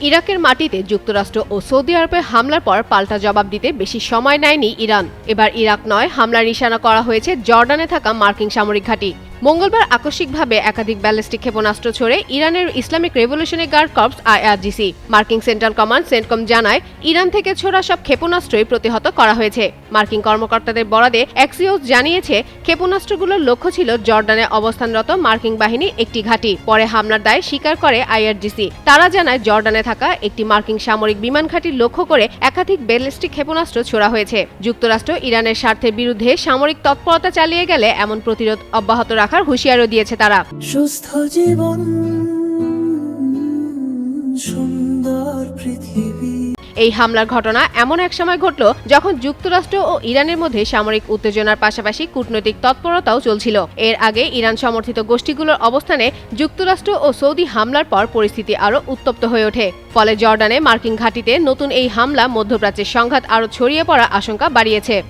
ইরাকের মাটিতে যুক্তরাষ্ট্র ও সৌদি আরবে হামলার পর পাল্টা জবাব দিতে বেশি সময় নেয়নি ইরান। এবার ইরাক নয়, হামলার নিশানা করা হয়েছে জর্ডানে থাকা মার্কিন সামরিক ঘাঁটি। মঙ্গলবার আকস্মিকভাবে একাধিক ব্যালিস্টিক ক্ষেপণাস্ত্র ছড়ে ইরানের Islamic revolutionary guard corps IRGC. মার্কিন সেন্ট্রাল কমান্ড সেন্টকম জানায়, ইরান থেকে ছোড়া সব ক্ষেপণাস্ত্রই প্রতিহত করা হয়েছে। মার্কিন কর্মকর্তাদের বরাদে এক্সিওস জানিয়েছে, ক্ষেপণাস্ত্রগুলোর লক্ষ্য ছিল জর্ডানে অবস্থানরত মার্কিন বাহিনীর একটি ঘাঁটি। পরে হামলার দায় স্বীকার করে আইআরজিসি। তারা জানায়, জর্ডানে থাকা একটি মার্কিন সামরিক বিমান ঘাঁটি লক্ষ্য করে একাধিক ব্যালিস্টিক ক্ষেপণাস্ত্র ছোড়া হয়েছে। যুক্তরাষ্ট্র ইরানের স্বার্থের বিরুদ্ধে সামরিক তৎপরতা চালিয়ে গেলে এমন প্রতিরোধ অব্যাহত রাখার হুঁশিয়ারও দিয়েছে তারা। সুস্থ জীবন, সুন্দর পৃথিবী। এই হামলার ঘটনা এমন এক সময় ঘটল যখন যুক্তরাষ্ট্র ও ইরানের মধ্যে সামরিক উত্তেজনার পাশাপাশি কূটনৈতিক তৎপরতাও চলছিল। এর আগে ইরান সমর্থিত গোষ্ঠীগুলোর অবস্থানে যুক্তরাষ্ট্র ও সৌদি হামলার পর পরিস্থিতি আরও উত্তপ্ত হয়ে ওঠে। ফলে জর্ডানে মার্কিন ঘাঁটিতে নতুন এই হামলা মধ্যপ্রাচ্যের সংঘাত আরও ছড়িয়ে পড়ার আশঙ্কা বাড়িয়েছে।